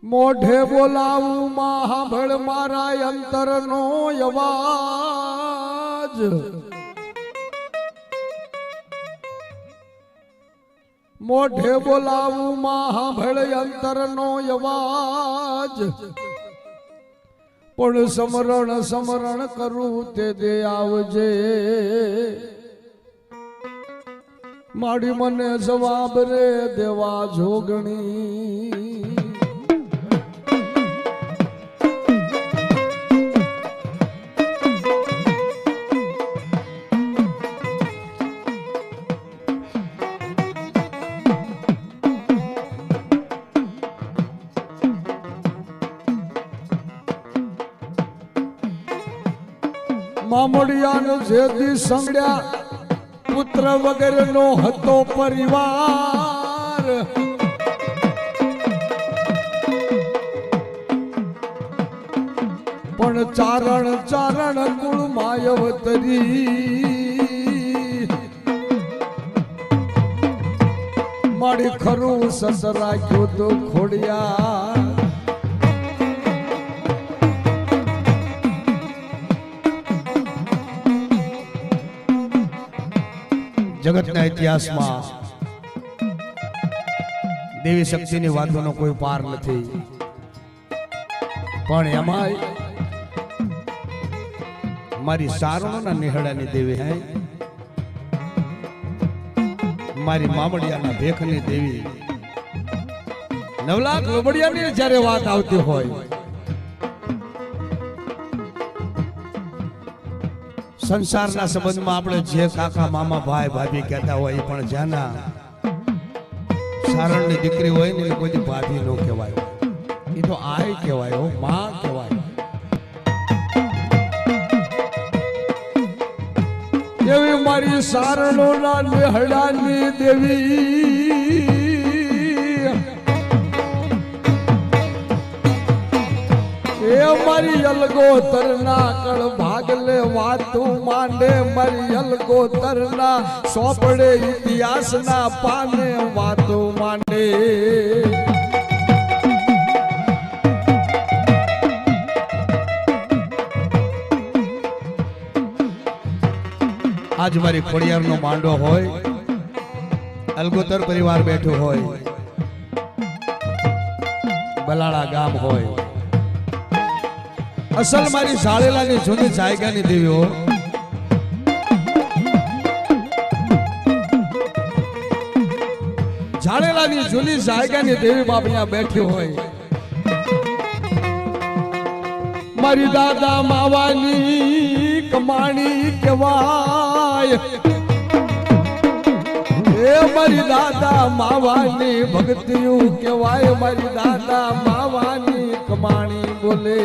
મોઢે બોલાવું સાંભળ મારા અંતરનો અવાજ, મોઢે બોલાવું સાંભળ અંતરનો અવાજ, પણ સમરણ સમરણ કરું તે દે આવજે, માડી મને જવાબ રે દેવા જોગણી. મામડિયાનો જેદી સંગડ્યા પુત્ર વગરનો હતો પરિવાર, પણ ચારણ ચારણ કુળ માયવતરી, મારી ખરું સસ રાખ્યું તો ખોડિયા. જગતના ઇતિહાસમાં દેવી શક્તિની વાતોનો કોઈ પાર નથી, પણ એમાંય મારી સારણોના નિહળાની દેવી હે, મારી મામડિયાના ભેખની દેવી. નવલાખ લોબડિયાની જ્યારે વાત આવતી હોય, સંસારના સંબંધમાં આપણે જે કાકા મામા ભાઈ ભાભી કહેતા હોય, પણ જ્યાંના સારણની દીકરી હોય ને કોઈ ભાભી નો કહેવાય, એ તો આય કહેવાય, માં કહેવાય. એવી મારી સારણોના નિહળાની દેવી, એ મારી અલગોતરના કળ ભાગલે વાતું માંડે, મારી અલગોતરના સોપડે ઇતિહાસના પાને વાતું માંડે. આજ મારી ખોડિયારનો માંડો હોય, અલગોતર પરિવાર બેઠો હોય, બલાળા ગામ હોય, અસલ મારી ઝાળેલાની જૂની જાયગાની દેવીઓ. ઝાળેલાની જૂની જાયગાની દેવી બાપ અહીંયા બેઠી હોય, મારી દાદા માવાની કમાણી કહેવાય, એ મારી દાદા માવાની ભક્તિયું કહેવાય, મારી દાદા માવાની કમાણી બોલે.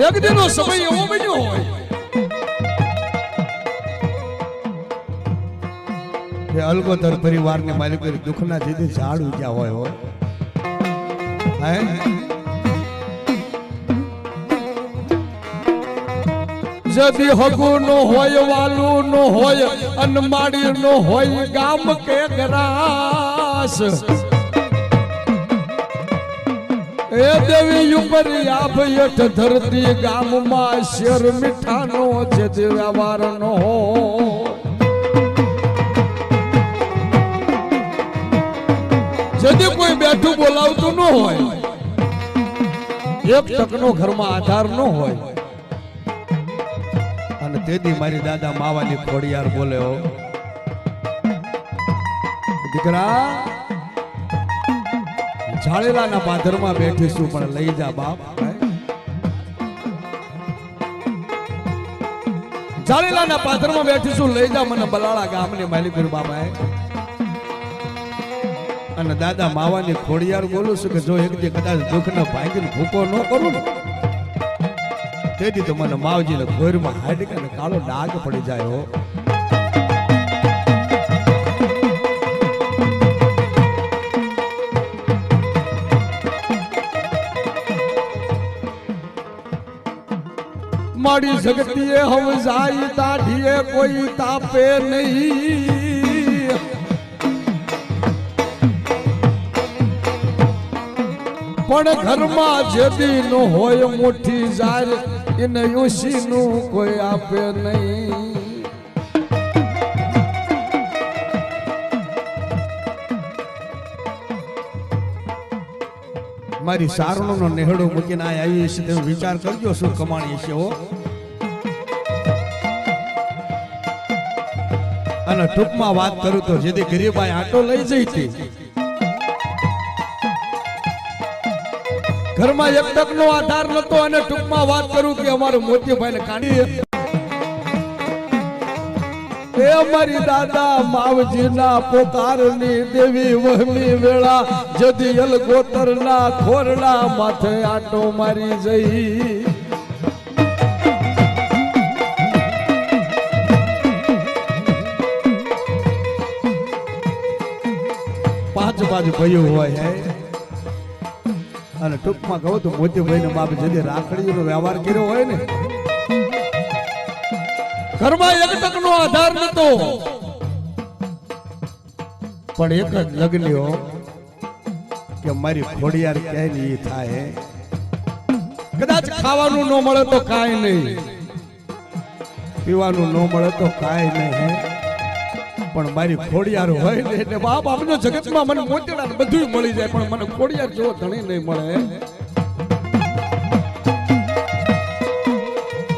એક દિનનો સમય એવો બન્યો હોય કે અલગોતર પરિવારને મારી કોઈ દુઃખના જેથી ઝાડ ઉગ્યા હોય જદી હગુ નો હોય, વાલું નો હોય, અનમાડી નો હોય, ગામ કે ગ્રાસ, એ દેવી ઉપર આભ હેઠ ધરતી ગામમાં શેર મીઠાનો જે વ્યવહારનો જદી કોઈ બેઠું બોલાવતું ન હોય, એક તકનો ઘરમાં આધાર ન હોય, અને તેથી મારી દાદા માવાની ખોડિયાર બોલે, દીકરા ઝાળેલાના પાદરમાં બેઠીશું, પણ લઈ જા બાપ. જાળીલાના પાથરમાં બેઠી છું, લઈ જા મને બલાળા ગામની માલિકુર બાબાએ. અને દાદા માવાની ખોડિયાર બોલું છું કે જો એક દી કદાચ દુઃખને ભાંગીને ભૂકો ન કરું ને તેથી તો મને માવજીને ઘોરમાં હાડકાને કાળો ડાઘ પડી જાય હો. મારી જગતીએ હવ જાય તાઢીએ કોઈ તાપે નહીં. પણ ઘરમાં જેદી નો હોય મોટી જાર એને યુસી નું કોઈ આપે નહીં. મારી સારણો નો નેહડો મૂકીને આવી છે તેનો વિચાર કરજો શું કમાણી છે હો. અને ટૂંકમાં વાત કરું તો જેથી ગરીબાઈ આટો લઈ જઈ હતી ઘરમાં એક તક નો આધાર નતો. અને ટૂંકમાં વાત કરું કે અમારો મોતીભાઈ ને કાઢી એ અમારી દાદા માવજી ના પોકારની દેવી વહમી વેળા જદી અલગોતર ના ખોરડા માથે આટો મારી જઈ. પાંચ ભાઈઓ હોય હે. અને ટૂંકમાં કહું તો મોતીભાઈ ને બાપ જદી રાખડીનો વ્યવહાર કર્યો હોય ને ઘરમાં એક તક નો આધાર નતો. પણ એક જ લગ્ન્યો કે મારી ખોડિયાર ક્યાંય નહીં થાય. કદાચ ખાવાનું ન મળે તો કાંઈ નહીં, પીવાનું ન મળે તો કાંઈ નહીં, પણ મારી ખોડિયાર હોય ને એટલે બાપ આપનો જગતમાં મને મોતીડા બધું મળી જાય પણ મને ખોડિયાર જેવો ધણી નહીં મળે.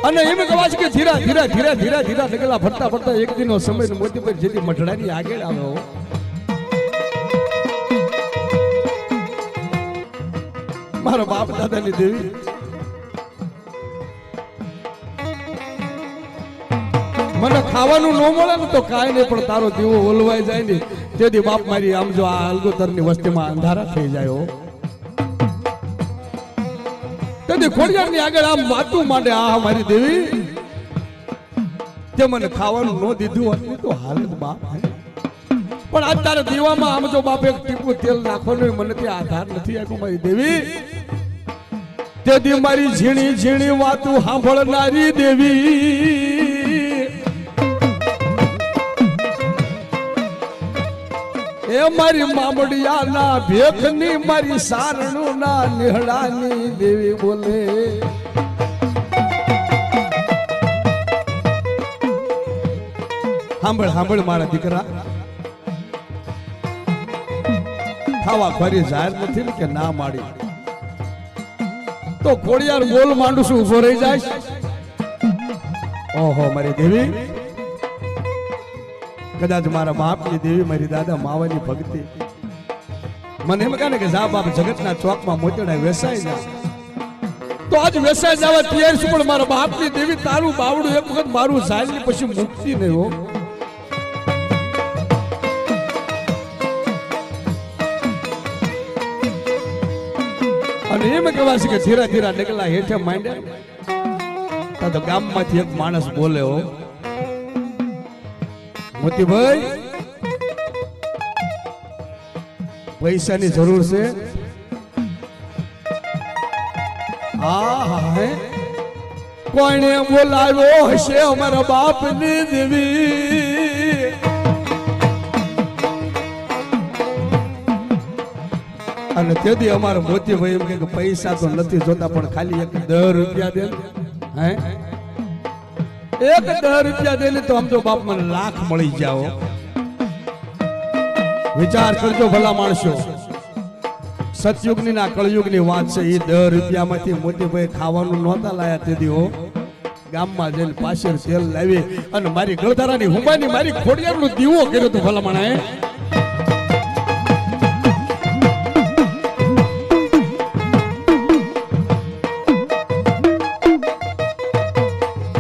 અને એમ કહેવાય છે કે ધીરા ઢગલા ફરતા ફરતા એક દિનનો સમય મોતીભાઈ જેથી મઢડાની આગળ આવ્યો. મારા બાપ દાદાની દેવી મને ખાવાનું ન મળે ને તો કાંઈ નહીં પણ તારો દીવો ઓલવાઈ જાય ને તેથી બાપ મારી આમ જો આ અલગોતરની વસ્તીમાં અંધારા થઈ જાય. તેથી ખોડિયારની આગળ આમ વાતું માંડે આ મારી દેવી તે મને ખાવાનું ન દીધું હોત તો હાલત બાપ. પણ આજ તારા દીવામાં આમ જો બાપ એક ટીપું તેલ નાખવાનું મને ત્યાં આધાર નથી આપ્યો મારી દેવી. તેથી મારી ઝીણી ઝીણી વાતું સાંભળનારી દેવી એ મારી મામડિયાના ભેખની મારી સારણું ના નિહળાની દેવી બોલે. સાંભળ મારા દીકરા, ખાવા ખરી જાહેર નથી ને કે ના માડી તો ખોડિયાર બોલ માંડું છું ઉભો રહી જાય. ઓહો મારી દેવી, કદાચ મારા બાપની દેવી મારી દાદા માવાની ભક્તિ મને એમ કહે ને કે જા બાપ જગતના ચોકમાં મોતેડા વેસાઈ જા તો આજ વેસાઈ જવા તૈયાર છું. પણ મારા બાપની દેવી તારું બાવડું એક વખત મારું ઝાલની પછી મુક્તિ નહીં હો. અને એમ કહેવાય છે કે ધીરા ડગલા હેઠે માંડ્યા તો ગામમાંથી એક માણસ બોલે હો મોતીભાઈ પૈસાની જરૂર છે. કોઈને બોલાવ્યો હશે અમારા બાપની દેવી. અને તેથી અમારા મોતીભાઈ એમ કે પૈસા તો નથી જોતા પણ ખાલી એક 10 રૂપિયા દે. હે એક 10 રૂપિયા દે તો આમ તો બાપ મને લાખ મળી જાઓ. વિચાર કરજો ભલા માણસો, સતયુગની ના કળયુગની વાત છે. એ 10 રૂપિયામાંથી મોતીભાઈ ખાવાનું નહોતા લાયા તેથી હો ગામમાં જઈને પાછળ તેલ લાવી અને મારી ગળધારાની હુંબાની મારી ખોડિયારનો દીવો કર્યો તો ભલા માણે.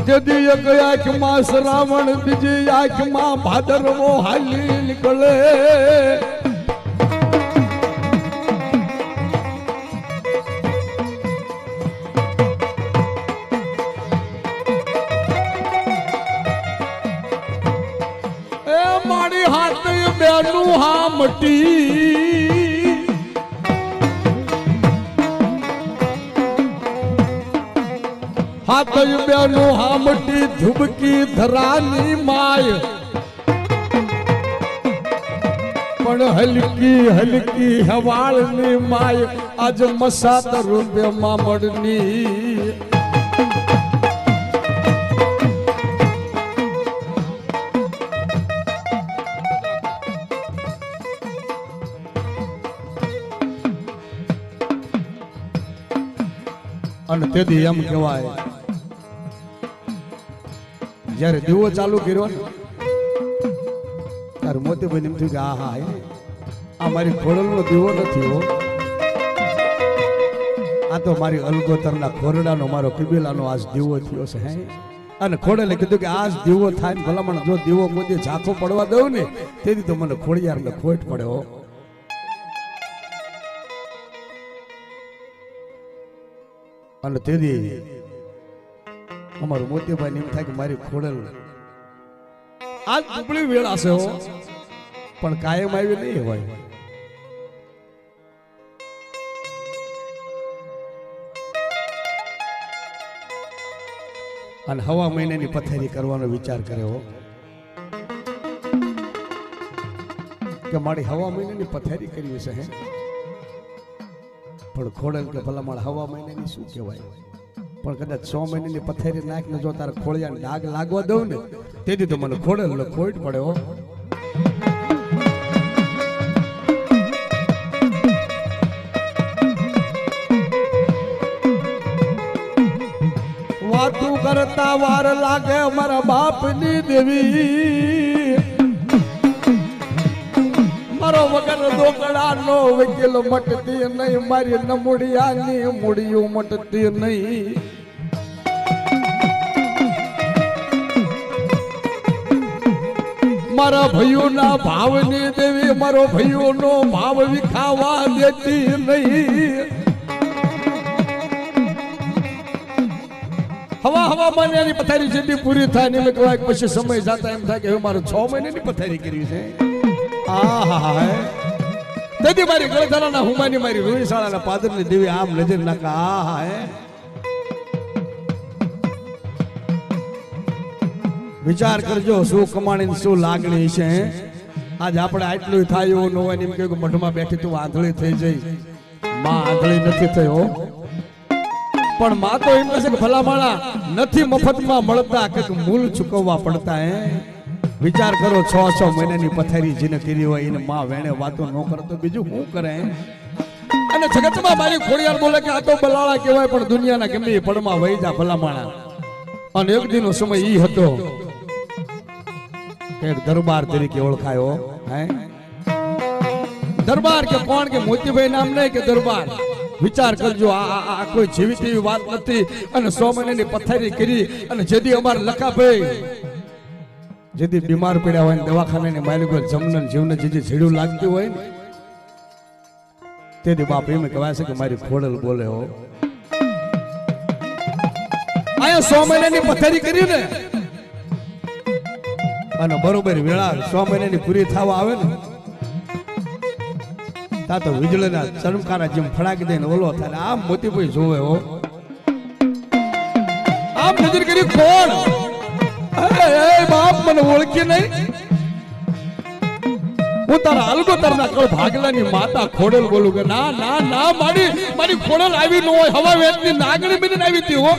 જદી એક આંખમાં શ્રાવણ બીજી આંખમાં ભાદરવો હાલી નીકળે એ મારી હાથ બેનું હા મટી હાથ બેનું હામટી ધુબકી ધરાની માય પણ હલકી હલકી હવાળની માય આજ મસાત રૂપે મામડની અને તેથી એમ કહેવાય જ્યારે દીવો ચાલુ કર્યો ને ત્યારે મોતીભાઈ એમ થયું કે આ મારી ખોડલનો દીવો નથી હો, આ તો મારી અલગોતરના ખોરડાનો મારો કિબીલાનો આજ દીવો થયો છે હે. અને ખોડલે કીધું કે આજ દીવો થાય ને ભલામણ જો દીવો કોઈ ઝાંખો પડવા દઉં ને તેથી તો મને ખોડિયારને ખોટ પડે હો. અને તેથી અમારું મોતીભાઈ એમ થાય કે મારી ખોડલ આજ દુબળી વેળા છે હો, પણ કાયમ આવી નહીં હોય. અને હવા મહિનાની પથારી કરવાનો વિચાર કર્યો કે મારી હવા મહિનાની પથારી કરવી છે હે. પણ ખોડલ કે ભલા મારે હવા મહિનાની શું કહેવાય, પણ કદાચ 6 મહિનાની પથારી નાખને જો તારે ખોળિયાને ડાઘ લાગવા દઉં ને તેથી તો મને ખોડલ ખોટ પડે હો. વાતું કરતા વાર લાગે મારા બાપની દેવી, મારો વગર દોકડા નો વકીલ મટતી નહીં, મારી નમુડિયાની મૂડિયું મટતી નહીં. મારા ભાઈઓના ભાવની દેવી મારો ભાઈઓનો ભાવ વિખાવા દેતી નહીં. હવા મહિનાની પથારી જેટલી પૂરી થાય ને કહેવાય પછી સમય જતા એમ થાય કે હવે મારે 6 મહિનાની પથારી કરવી છે. તેથી મારી ગળધારાના હુમાની મારી રોહિશાળાના પાદરની દેવી આમ નજર નાખા. વિચાર કરજો શું કમાણી શું લાગણી છે. આજ આપણે આટલું થાય એવું ન હોય ને એમ કે મઠમાં બેઠી તું આંધળી થઈ જઈ, માં આંધળી નથી થયો પણ માં તો એમ કહે છે કે ભલામણા નથી મફતમાં મળતા કે મૂલ ચૂકવવા પડતા. વિચાર કરો 6 મહિનાની પથારી જેને કરી હોય એને માં વેણે વાતો ન કરતો બીજું શું કરે. અને જગતમાં મારી ખોડિયાર બોલે કે આ તો બલાળા કહેવાય પણ દુનિયાના ગમે એ પડમાં વહી જા ભલામણા. અને એક દિનનો સમય ઈ હતો કે દરબાર તરીકે ઓળખાયો. હે દરબાર કે કોણ કે મોતીભાઈ નામ નહીં કે દરબાર. વિચાર કરજો આ કોઈ જીવિત એવી વાત નથી. અને 100 મહિનાની પથારી કરી અને જેથી અમારા લખાભાઈ જેથી બીમાર પડ્યા હોય ને દવાખાનાની માલિકો જમન જીવને જે ઝીડું લાગતું હોય ને તેથી બાપ એમ કહેવાય છે કે મારી ખોડલ બોલે હો. આયા 100 મહિનાની પથારી કરી ને અને બરોબર વેળા 100 મહિનાની પૂરી થવા આવે ને તા તો વીજળીના ચમકારા જેમ ફડાકી દઈને ઓલો થાય. આમ મોતીભાઈ જોવે હો, આમ નજર કરી કોણ બાપ મને ઓળખી નહીં. હું તારા અલગોતરના કળ ભાગલાની માતા ખોડલ બોલું કે ના ના ના મારી ખોડલ આવી ન હોય, હવા વેચની નાગણી બનીને આવી હતી હો.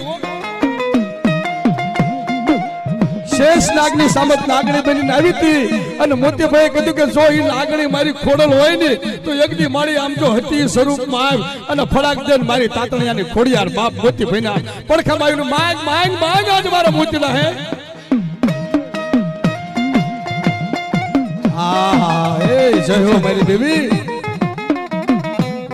શેષ નાગની સામત નાગણી બનીને આવી હતી. અને મોતીભાઈએ કીધું કે જો એ નાગણી મારી ખોડલ હોય ને તો એકદી મારી આમ જો હતી સ્વરૂપમાં આવ અને ફડાક દે મારી તાતણિયાની ખોડિયાર બાપ મોતીભાઈના પડખામાં આવીને માંગ માંગ માંગ આજ મારા મોતીના હે. જય હો મારી દેવી,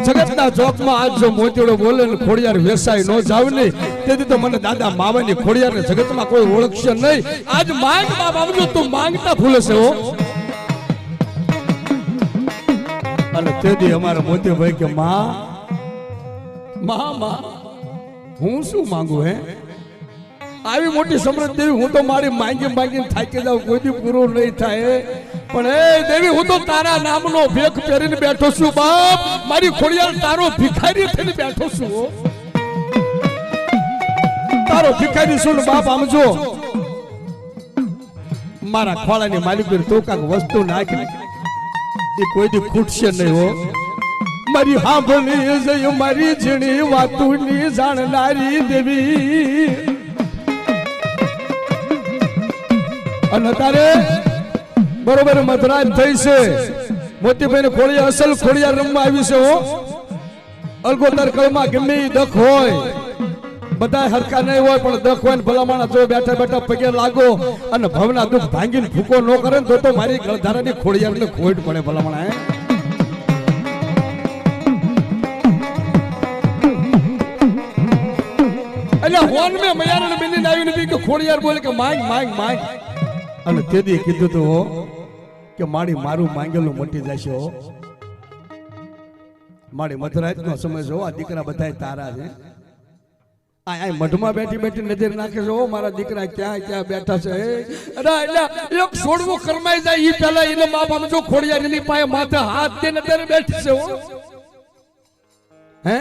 જગતના ચોકમાં આજ જો મોતીડો બોલે ને ખોડિયાર વેસાય ન જાવ નહીં તેથી તો મને દાદા માવાની ખોડિયાર ને જગતમાં કોઈ ઓળખશે નહીં. આજ માંગ બાપ આવજો તું માંગતા ફૂલે છે હો. અને તેથી અમારા મોતીભાઈ કે માં હું શું માંગુ હે આવી મોટી સમૃદ્ધિ દેવી હું તો મારી માંગીને થાકી જાઉં કોઈ દી પૂરું નહીં થાય. પણ એ દેવી હું તો તારા નામનો ભેખ પહેરીને બેઠો છું બાપ. મારી ખોડિયાર તારો ભિખારી થઈને બેઠો છું. તારો ભિખારી છું બાપ. આમ જો મારા ખોળાની માલિક તો કાંક વસ્તુ નાખી એ કોઈ દી ખૂટશે નહીં હો. મારી હાંભળી જઈ મારી ઝીણી વાતુની જાણનારી દેવી. અને તારે બરોબર મધરાજ થઈ છે. મોતીભાઈ ને ખોડિયાર અસલ ખોડિયાર રમવા આવી છે હો. અલગોતર કળમાં ગમે એ દખ હોય બધા હરખા નહીં હોય પણ દખ હોય ને ભલામણા જો બેઠા બેઠા પગે લાગો અને ભવના દુઃખ ભાંગીને ભૂકો ન કરે ને તો મારી ગળધારાની ખોડિયારને ખોટ પડે ભલામણા. એટલે હોન મે મયારણ બિંદીને આવી નથી કે ખોડિયાર બોલે કે માંગ માંગ માંગ. અને તેથી કીધું તો હો કે મારી મારું માંગેલું મટી જશે હો. મારી મધરાત નો સમય જો આ દીકરા બધા તારા છે. આ મઢમાં બેઠી બેઠી નજર નાખે છે હો મારા દીકરા ક્યાં ક્યાં બેઠા છે. એટલે એક છોડવું કરમાઈ જાય એ પેલા એને બાપ આમ જો ખોડિયાર એની પાસે માથે હાથ દે નજર બેઠી છે હો. હે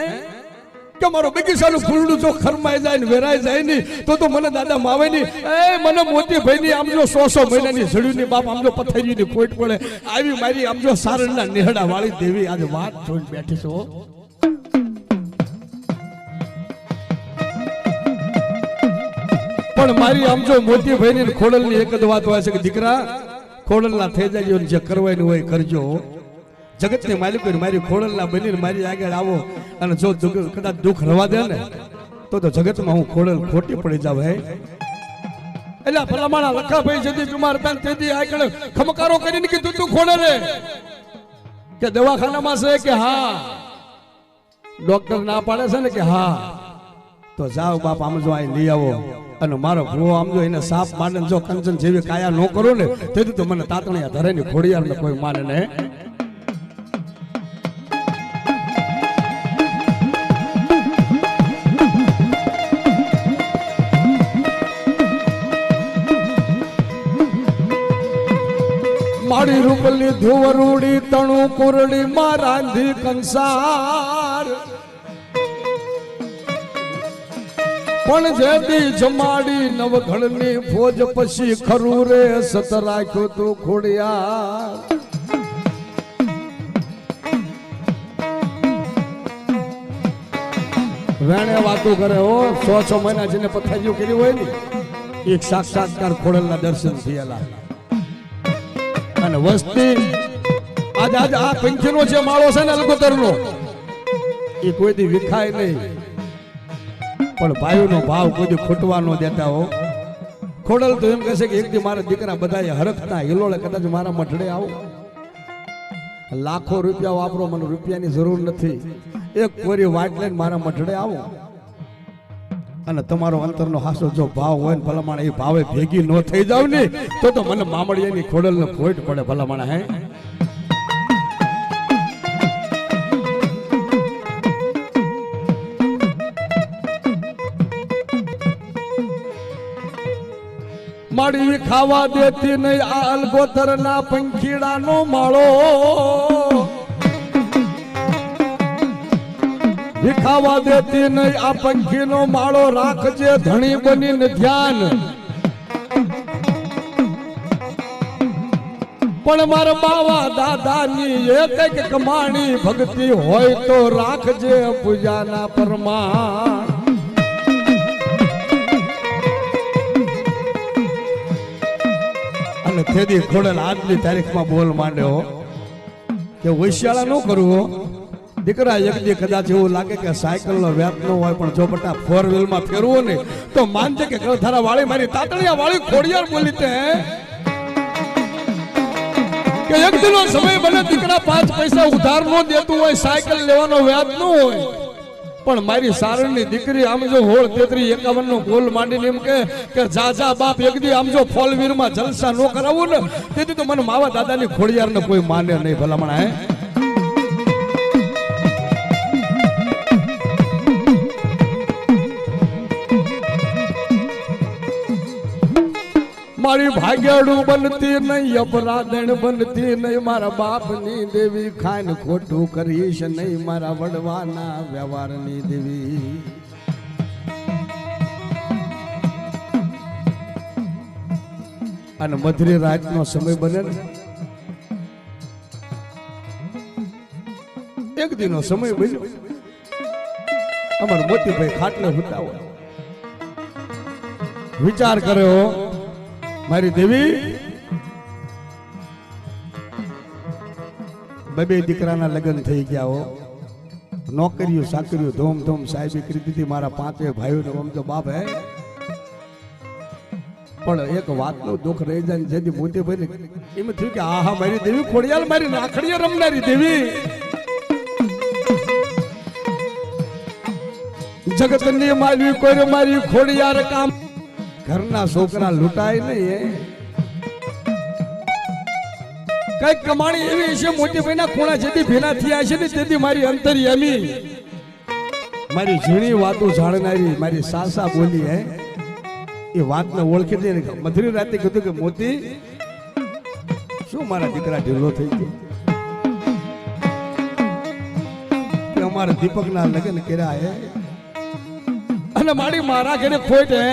કે મારો બગીચાનું ફૂલડું જો ખરમાઈ જાય ને વેરાઈ જાય ની તો મને દાદા માવે ની એ મને મોતીભાઈ ની આમ જો 100 મહિનાની જડ્યું ની બાપ આમ જો પથારી ની ખોટ પડે આવી મારી આમ જો સારણના નેહડા વાળી દેવી આજે વાત જોઈને બેઠી છો. પણ મારી આમ જો મોતીભાઈ ની ખોડલ ની એક જ વાત હોય છે કે દીકરા ખોડલના થઈ જાય જે કરવાનું હોય કરજો. જગત ની માલિક મારી ખોડલના બનીને મારી આગળ આવો અને જો કદાચ દુઃખ રવા દે ને તો જગતમાં હું ખોડલ ખોટી પડી જાવ. હે એટલે ભલામણા લખાભાઈ જદી બીમાર હતા તેથી આગળ ખમકારો કરીને કીધું તું ખોડલે કે દવાખાનામાં છે કે હા. ડોક્ટર ના પાડે છે ને કે હા તો જાઓ બાપ આમ જો અહીં લઈ આવો. અને મારો ભૂવો આમ જો એને સાપ માને જો કંચન જેવી કાયા ન કરો ને તેથી તો મને તાતણિયા ધરે ની ખોડિયાર ને કોઈ માને ને. મારી રૂપલી ધુવરૂડી તણું કુરડી માં રાંધી કંસાર પણ જેથી જમાડી નવઘણની ફોજ પછી ખરું રે સત રાખ્યો તું ખોડિયાર. વેણે વાતો કરે હો 100 મહિના જેને પથારીઓ કરી હોય ને એક સાક્ષાત્કાર ખોડલના દર્શન થયેલા. અને વસ્તી આજ આ પંખીનો જે માળો છે ને અલગોતરનો એ કોઈ દી વિખાય નહીં પણ ભાઈઓનો ભાવ કોઈ દી ખૂટવા ન દેતા હો. ખોડલ તો એમ કહેશે કે એક દી મારા દીકરા બધાએ હરખતા હિલોળે કદાચ મારા મઠડે આવો. લાખો રૂપિયા વાપરો મને રૂપિયાની જરૂર નથી. એક કોરી વાટ લઈને મારા મઠડે આવો અને તમારો અંતરનો હાસો જો ભાવ હોય ને ભલામણ એ ભાવે ભેગી ન થઈ જાવ ને તો મને મામડિયાની ખોડલને ખોટ પડે ભલામણ. હે માડી ખાવા દેતી નહીં આ અલગોતરના પંખીડાનો માળો. ખાવા દેતી નહીં આ પંખીનો માળો રાખજે ધણી બનીને ધ્યાન. પણ મારા બાવા દાદાની એક કમાણી ભક્તિ હોય તો રાખજે પૂજાના પ્રમાણ. અને તેથી ખોડલ આજની તારીખમાં બોલ માંડ્યો કે વૈશાળા ન કરવું દીકરા. એક દી કદાચ એવું લાગે કે સાયકલ નો વ્યાપ ન હોય પણ જો બટા 4 વ્હીલ માં ફેરવો ને તો માનજે કે ગળધારા વાળી મારી તાતણિયા વાળી ખોડિયાર બોલી તે કે એક દિનો સમય બને દીકરા 5 પૈસા ઉધાર નો દેતું હોય, સાયકલ લેવાનો વ્યાજ ન હોય, પણ મારી સારણની દીકરી આમ જો હોળ 33 51 નો ગોલ માંડીને એમ કે જા બાપ એક દી આમ જો ફોલવીર માં જલસા નો કરાવું ને તેથી તો મને માવા દાદાની ખોડિયાર ને કોઈ માને નહીં ભલામણા. હે મારી ભાગ્યાડું બનતી નહીં, અપરાધણ બનતી નહીં, મારા બાપની દેવી ખાન ખોટું કરીશ નહીં, મારા વડવાના વ્યવહારની દેવી. અને મધરી રાતનો સમય બને ને એક દિનો સમય બન્યો, અમાર મોતીભાઈ ખાટલે હુતા હોય, વિચાર કર્યો મારી દેવી બે દીકરાના લગ્ન થઈ ગયા હો, નોકરીઓ સાકરીઓ ધોમ સાહેબી કરી દીધી, મારા 5 ભાઈઓને આમ તો બાપ હે, પણ એક વાતનું દુઃખ રહી જાય ને જેથી મોતીભાઈ એમ થયું કે આહા મારી દેવી ખોડિયાલ મારી રાખડીએ રમનારી દેવી, જગતની માલવી કોઈ મારી ખોડિયાર કામ, ઘરના છોકરા લૂંટાય નહીં, કઈક કમાણી એવી છે મોતીભાઈ ના ખૂણા જેથી ભેના થયા છે ને તેથી મારી અંતર્યામી મારી ઝીણી વાતો જાણનારી મારી સાસા બોલી હે એ વાતને ઓળખી દે. મધરી રાતે કીધું કે મોતી શું મારા દીકરા ઢીલો થઈ ગયો કે અમારા દીપકના લગ્ન કર્યા હે અને મારા ઘરે ખોટ હે.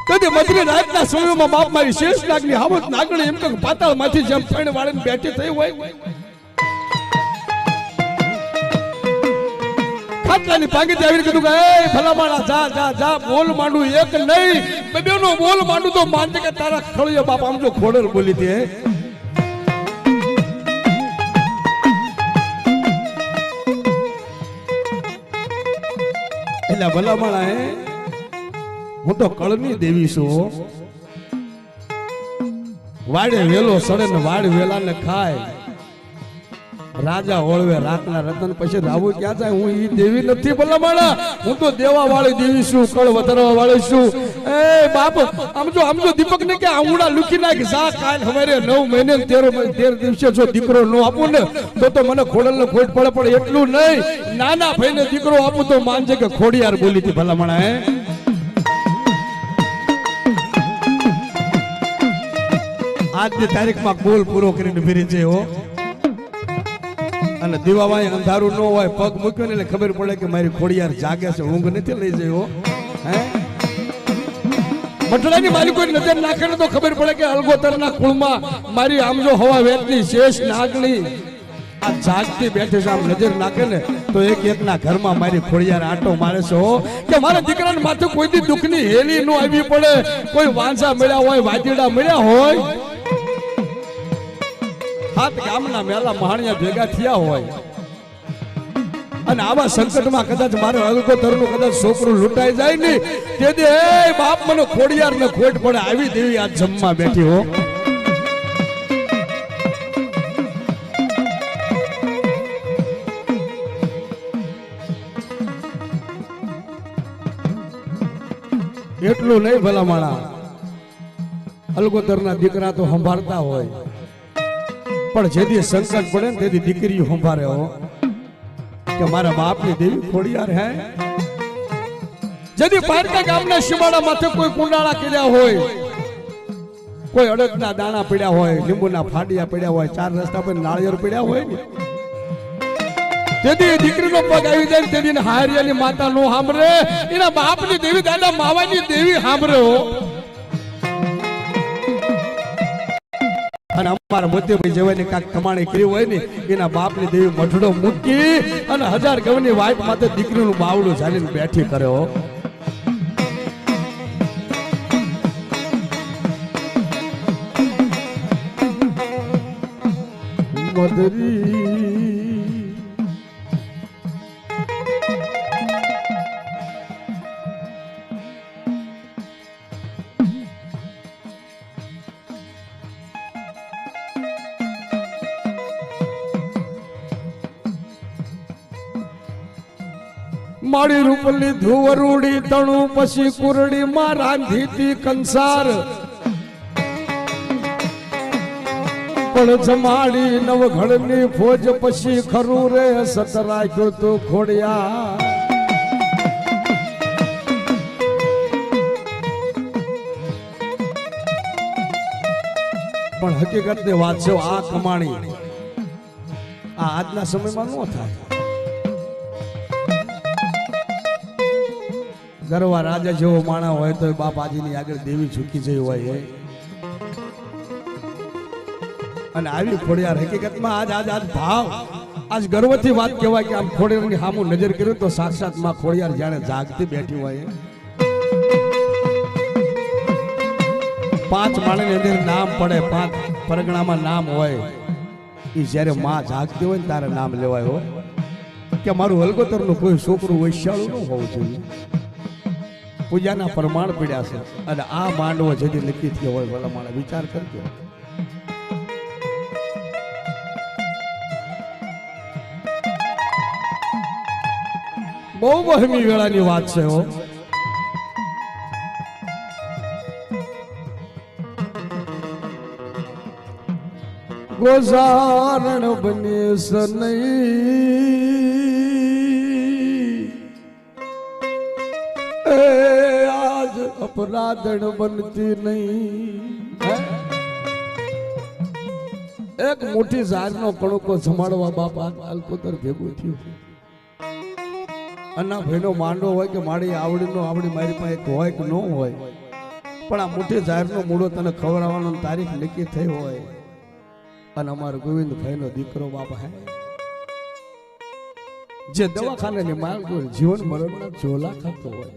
કદી મધરી રાતના સમયમાં બાપ મારી શેષ નાગની હાવત નાગણી એમ કે પાતાળ માંથી જેમ ફેણ વાળીને બેઠી થઈ હોય, ખાટલાની પાંગી આવીને કીધું કે એ ભલામાણા જા બોલ માંડું એક નહીં બેનો બોલ માંડું તો માનજે કે તારા ખળિયો બાપ આમ જો ખોડર બોલી દે. એટલે ભલામાણા હે હું તો કળની દેવી છું, વાડે વેલો સડે ને વાડ વેલા ને ખાય, રાજા ઓળવે રાખના રતન પછી રાવું ક્યાં જાય, હું ઈ દેવી નથી ભલામણા, હું તો દેવા વાળી દેવી છું, કળ વધારવા વાળી છું. એ બાપ આમ જો દીપક ને કે આંગુડા લુકી નાખ જા, કાલ હવારે 9 મહિને 13 દિવસે જો દીકરો નો આપું ને તો મને ખોડલ ને ખોટ પડે, પણ એટલું નહીં નાના ભાઈને દીકરો આપું તો માનજે કે ખોડિયાર બોલી હતી ભલામણા. હે આજની તારીખમાં ગોલ પૂરો કરીને ફેરી છે હો, અને દીવાવાય અંધારું ન હોય પગ મૂક્યો ને એટલે ખબર પડે કે મારી ખોડિયાર જાગે છે, ઊંઘ નથી લઈ જાય હો. હે મટડાની મારી કોઈ નજર નાખે ને તો ખબર પડે કે અલગોતરના કુળમાં મારી આમ જો હવા વેચની શેષ નાગણી આ જાગતી બેઠે છે, આમ નજર નાખે ને તો એકના ઘરમાં મારી ખોડિયાર આટો મારે છે હો, કે મારા દીકરાને માથે કોઈ દી દુઃખની હેલી ન આવી પડે, કોઈ વાંસા મળ્યા હોય વાજીડા મળ્યા હોય, 7 ગામના મેલા મહાણિયા ભેગા થયા હોય, અને આવા સંકટમાં કદાચ મારે અલગોતરનું કદાચ છોકરું લૂંટાઈ જાય ને તેથી એ બાપ મને ખોડિયાર ને ખોટ પડે આવી દેવી આ જમવા બેઠી હો. એટલું નહીં ભલામણા, અલગોતરના દીકરા તો સંભાળતા હોય, પણ જેથી સંકટ પડે ને તેથી દીકરીઓ સંભાળે હો, કે મારા બાપની દેવી ખોડિયાર હે. જેથી પારકા ગામના શિવાળા માથે કોઈ કુંડાળા કર્યા હોય, કોઈ અડદના દાણા પડ્યા હોય, લીંબુના ફાડિયા પડ્યા હોય, 4 રસ્તા પર નાળિયેર પડ્યા હોય ને તેથી દીકરીનો પગ આવી જાય તેથી હારિયાની માતા નો સાંભળે, એના બાપની દેવી દાદા માવાની દેવી સાંભળે હો. અને અમારા મોતીભાઈ જેવાની કાંક કમાણી કરી હોય ને એના બાપની દેવી મઠડો મૂકી અને 1000 ગવની વાઈફ માથે દીકરીનું બાવડું ઝાલીને બેઠી કરે હો. મધરી મારી રૂપલી ધુવરૂડી તણું પછી કુરડી માં રાંધીતી કંસાર પણ જમાડી નવઘડની ફોજ પછી ખરું રે સત રાખ્યો તો ખોડિયા પણ હકીકતની વાત છે આ કમાણી આ આજના સમયમાં ન થાય. ગરવા રાજા જેવો માણા હોય તો બાપાજીની આગળ દેવી ઝૂકી જઈ હોય અને આવી ખોડિયાર હકીકતમાં આજ ભાવ આજ ગર્વથી વાત કહેવાય કે આમ ખોડિયારની સામું નજર કર્યું તો સાક્ષાત માં ખોડિયાર જાણે જાગતી બેઠી હોય. 5 માળની અંદર નામ પડે, 5 પરગણામાં નામ હોય, એ જ્યારે માં જાગતી હોય ને તારે નામ લેવાય હોય કે મારું હલગોતરનું કોઈ છોકરું વૈશાળું ન હોવું જોઈએ. પૂજાના પ્રમાણ પીડ્યા છે અને આ માંડવો જેથી નક્કી થયો હોય ભલા માણે વિચાર કરજો. બહુ વહેમી વેળાની વાત છે હો. ગોઝારણ બને સનઈ આજ અપરાધણ બનતી નહીં. એક મોટી ઝાડનો કણકો જમાડવા બાપા અલ્પોતર ભેગું થયું. અના ભાઈનો માંડો હોય કે મારી આવડીનો આવડી મારી પાસે એક હોય કે ન હોય, પણ આ મોટી ઝાડનો મૂળો તને ખવડાવવાનો તારીખ નક્કી થઈ હોય અને અમારો ગોવિંદભાઈનો દીકરો બાપા હે જે દવાખાનાની માલ ગોળ જીવન મરણના ઝોલા ખાતો હોય.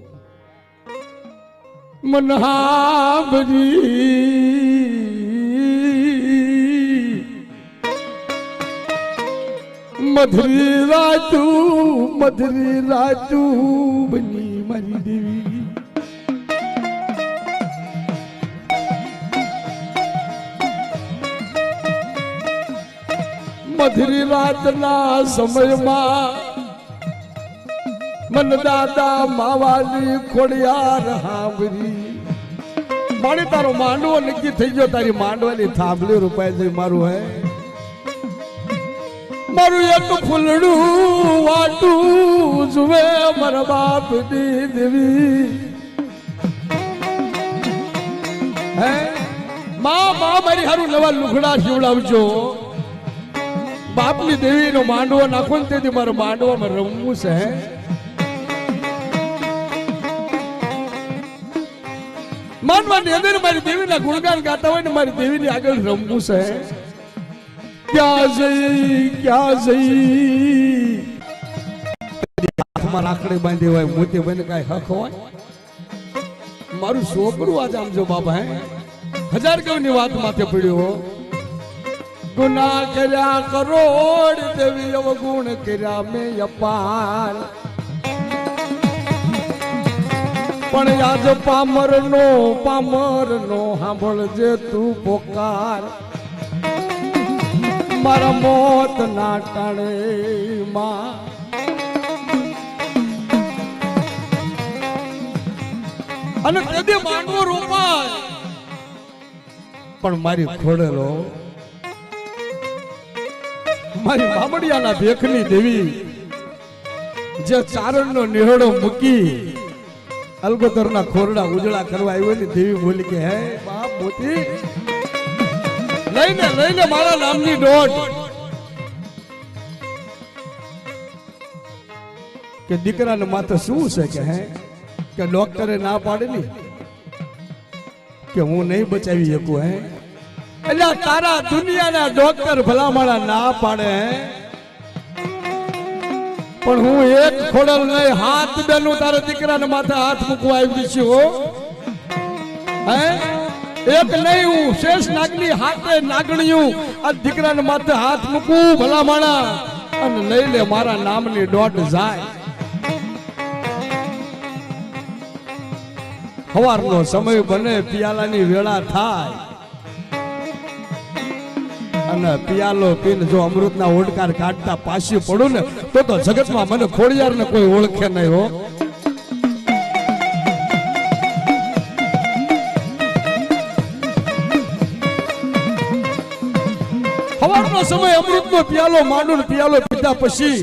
મનહાબરી મધરી રાતું બની મારી દેવી. મધરી રાતના સમયમાં મન દાદા માવાની ખોડિયાર હાંભરી મારી તારો માંડવો નક્કી થઈ ગયો. તારી માંડવાની થાંભલી રૂપાય છે મારું હે મારું એક ફૂલડું વાટું જુએ મારા બાપ ની દેવી હે માં મારી હારું નવા લુગડા સીવડાવજો. બાપની દેવી નો માંડવો નાખો ને તેથી મારો માંડવામાં રમવું છે. માનવાની અંદર મારી દેવીના ગુણગાન ગાતા હોય ને મારી દેવીની આગળ રમવું છે. ક્યાં જઈ હાથમાં રાખડી બાંધી હોય મોતી બને કઈ હક હોય. મારું છોકરું આજ આમ જો બાપા હે 1000 કવની વાત માથે પડ્યો. ગુના કર્યા કરોડ દેવી અવગુણ કર્યા મેં અપાર પણ આજ પામર નો સાંભળજે તું પોકાર. મારા મોત ના ટાણે માં અને કદી માંડવો રોપાય પણ મારી ખોડેલો મારી બામડિયાના ભેખની દેવી જે ચારણનો નિહળો મૂકી અલગોતરના ખોરડા ઉજળા કરવા આવ્યો ને દેવી બોલી કે હે બાપ મોતી લઈને મારા નામની દોટ કે દીકરાને માથે શું છે કે હે કે ડોક્ટરે ના પાડેલી કે હું નહીં બચાવી શકું હે. એટલે તારા દુનિયાના ડોક્ટર ભલામણા ના પાડે પણ હું એક ખોડલ નહીં હાથ બેનું તારા દીકરાને માથે હાથ મૂકવા આવી છું હે. એક નહીં હું શેષ નાગની હાથે નાગણ્યું આ દીકરાને માથે હાથ મૂકું ભલામણા અને લઈ લે મારા નામની દોટ જાય. સવારનો સમય બને પિયાલાની વેળા થાય અને પિયાલો પીને જો અમૃતના ઓડકાર કાઢતા પાછી પડું ને તો જગતમાં મને ખોડિયાર ને કોઈ ઓળખે નહીં હો. સવારનો સમય અમૃતનો પિયાલો માંડું પિયાલો પીધા પછી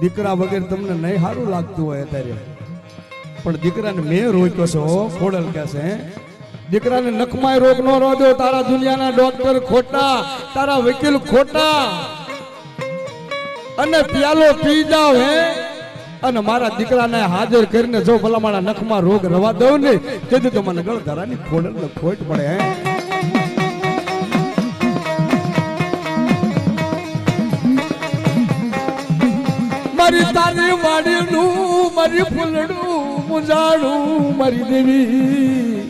દીકરા વગર તમને નહીં સારું લાગતું હોય અત્યારે, પણ દીકરાને મેં રોક્યો છે હો. ખોડલ કે છે દીકરાને નખમાય રોગ નો રોજો, તારા દુનિયાના ડોક્ટર ખોટા, તારા વકીલ ખોટા, અને પિયાલો પી જાવ હે અને મારા દીકરાને હાજર કરીને જો ભલા મારા નખમાં રોગ રવા દઉં ને તેથી તો મને ગળધારાની ખોડલ ને ખોટ પડે હે. મારી તારી વાડીનું મારી ફૂલડું મુજાડું મારી દેવી,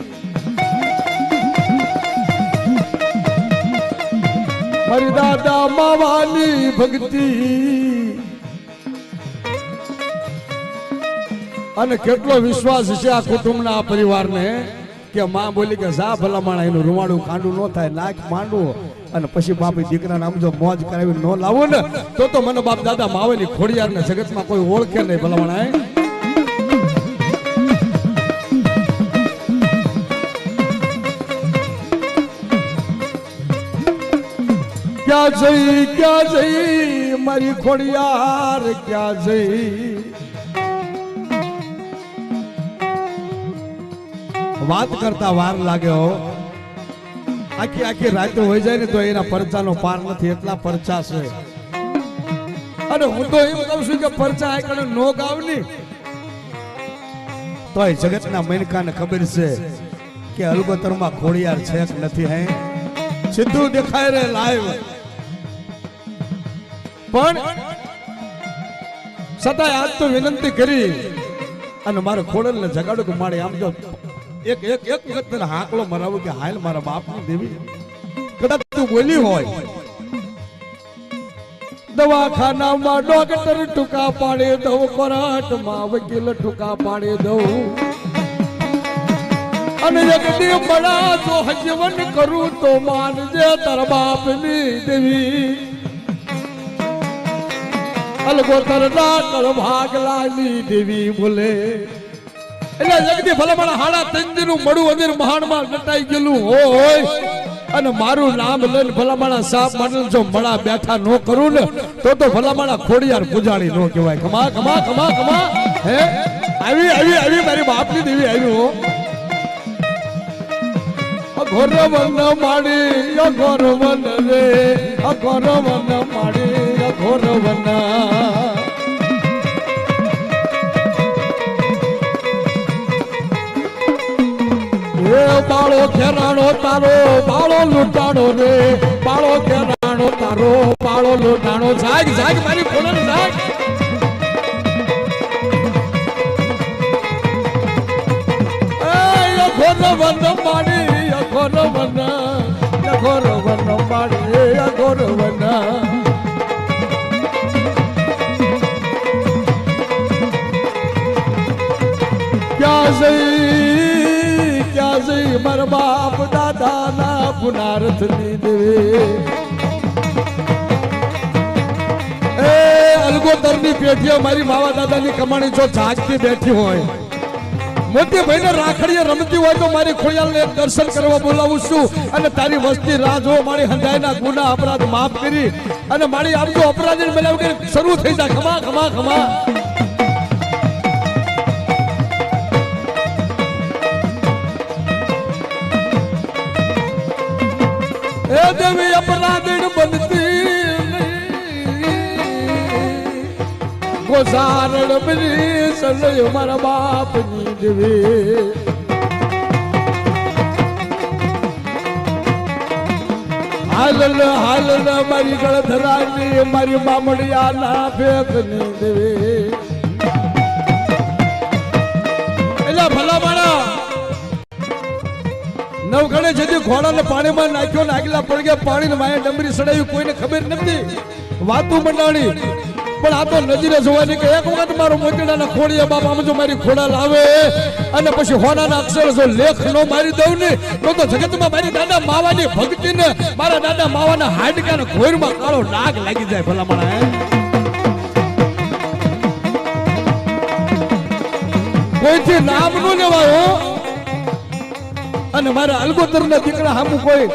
મારી દાદા માવાની ભક્તિ, અને કેટલો વિશ્વાસ છે આ કુટુંબના આ પરિવારને કે માં બોલી કે જા ભલા માણા એનું રૂવાડું કાંડું ન થાય, નાક માંડવું અને પછી બાપી દીકરાને આમ જો મોજ કરાવી ન લાવો ને તો મને બાપ દાદા માવેલી ખોડિયાર ને જગતમાં કોઈ ઓળખે નહીં ભલા માણા. ક્યાં જઈ મારી ખોડિયાર ક્યાં જઈ, વાત કરતા વાર લાગે હો. આખી આખી રાત હોય જાય ને તો એના પરચાનો પાર નથી, એટલા પરચા છે. અને હું તો એમ કહું છું કે પરચા આકડે નો ગાવની તોય જગતના મનકાને ખબર છે કે અલગોતરમાં ખોડિયાર છે કે નથી. હે સીધું દેખાય રે લાઈવ, પણ છતાંય આજ તો વિનંતી કરી અને મારે ખોડલ ને જગાડું કે મારે આમ જો એક એક એક વખત તને હાકલો મરાવું કે હાલ મારા બાપની દેવી, કદાચ તું બોલી હોય દવાખાનામાં ડોક્ટર ટૂંકા પાડે દઉં, કોર્ટમાં વકીલ ટૂંકા પાડે દઉં, અને એક દી બડા જો હજીવન કરું તો માનજે તારા બાપની દેવી, અલગોતર ડાકર ભાગલાની દેવી બોલે. એટલે જગદી ભલામણા હાડા તંજી નું મળું અંદર મહાણમાં નટાઈ ગયેલું હોય અને મારું નામ લઈને ભલામણા સાપ મંડળ જો મળા બેઠા નો કરું ને તો ભલામણા ખોડિયાર પૂજાણી નો કહેવાય. ખમા ખમા ખમા ખમા હે આવી આવી આવી મારી બાપની દેવી આવી હો. અઘોર વન માડી અઘોર વન રે, અઘોર વન માડી અઘોર વન, બાળો ખેરાણો તારો બાળો લૂંટાણો રે, બાળો ખેરાણો તારો બાળો લૂંટાણો. જાગ જાગ મારી ખોડલ જાગ. અઘોર વન માડી અઘોર વન, અઘોર વન માડી અઘોર વન, ક્યાં જઈ મારા બાપ દાદા ના પુનારથ ની દેવે. એ અલગોતર ની પેઢીઓ મારી માવા દાદા ની કમાણી જો જાગતી બેઠી હોય, મોટી ભાઈને રાખડીએ રમતી હોય તો મારી ખોડિયારને દર્શન કરવા બોલાવું છું, અને તારી વસ્તી રાહ જો મારી હંધાઈના ગુના અપરાધ માફ કરી અને મારી આમ જો અપરાધી બનાવ કે શરૂ થઈ જાય. ખમા ખમા ખમા. એ દેવી અપરાધીણ બનતી ગોસારણ બની સલય મારા બાપની દેવી. હાલલ હાલલ મારી ગળધરાની મારી બામડિયા ના ભેખની દેવી. એટલે ભલા માણા નવઘણે જેથી ઘોડાને પાણીમાં નાખ્યો ને આગલા પડ ગયા, પાણીને માયા ડમરી સડાયું, કોઈને ખબર નથી. વાતું મંડાણી પણ આ તો નજરે જોવાની કે એક વખત મારો મોતીડાના ખોડિયા બાપ આમ જો મારી ખોડા લાવે અને પછી હોનાના અક્ષર જો લેખ નો મારી દઉં ને તો જગતમાં મારી દાદા માવાની ભક્તિ ને મારા દાદા માવાના હાડકાના ઘોરમાં કાળો ડાઘ લાગી જાય ભલામણા કોઈથી નામ નો લેવાય અને મારા અલગોતર ના દીકરા હામું કોઈ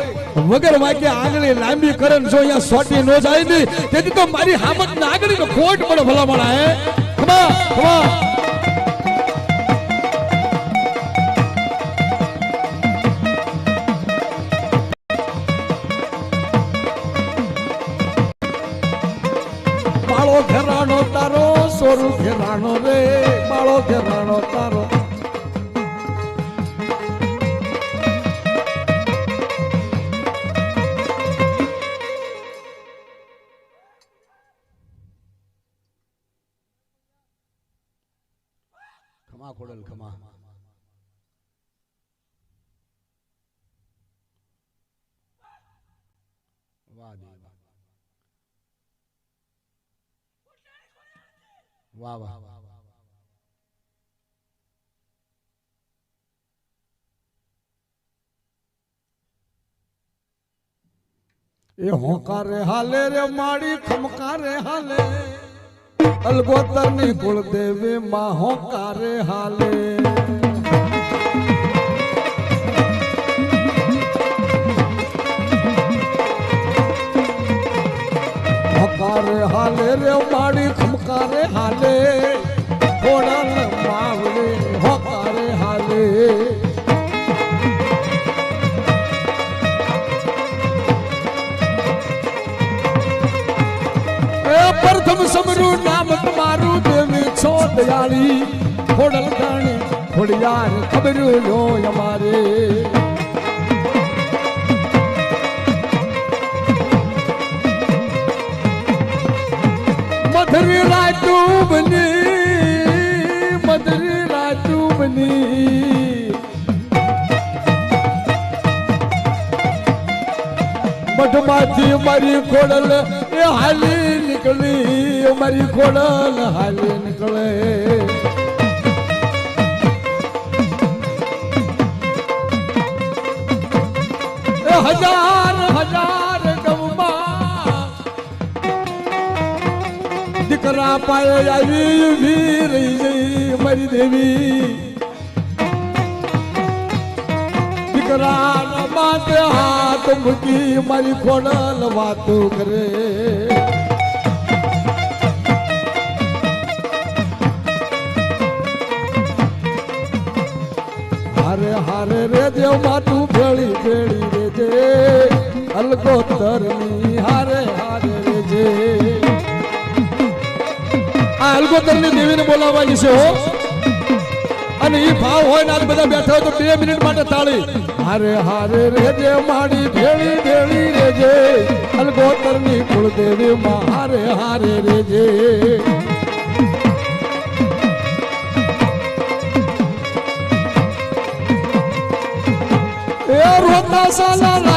વગર વાક્ય આંગળી લાંબી કરે જો અહીંયા સોટી નો જાય નહીં તેથી તો મારી હામત ના આંગળી નો ખોટ પડે ભલામણા ખમા ખમા બાળો ઘેરાણો તારો સોરું ઘેરાણો રે બાળો ઘેરાણો તારો ખમા ખોડલ ખમા વાહ વાહ વાહ એ હોંકારે હાલે રે માડી ખમકારે હાલે અલગોતર ની કુળદેવી માં હોંકારે હાલે હોંકારે હાલે રે માડી ખમકારે હાલે ઘોડલ માવડે હોંકારે હાલે પ્રથમ સમરું નામ તમારું દેવી છો દયાળી ખોડલ ગાણી ખોડિયાર ખબરું લો અમારે મધરી રાજુ બની મઠમાંથી મારી ખોડલ એ હાલી નીકળી મારી ખોડલ હાલી નીકળે એ હજાર ગમમાં દીકરા પાયે આવી ઊભી રહી ગઈ મારી દેવી દીકરાના માથે હાથ મૂકી મારી ખોડલ વાતો કરે હારે હારે રે દેવ માતું ભેળી ભેળી રેજે અલગોતરની હારે હારે રેજે આ અલગોતરની દેવીને બોલાવવાની છે હો અને ઈ ભાવ હોય ને આજ બધા બેઠા હોય તો 2 મિનિટ માટે તાળી હારે હારે રેજે માડી ભેળી ભેળી રેજે અલગોતરની કુળદેવી માં હારે હારે રેજે એ રોતા સાલા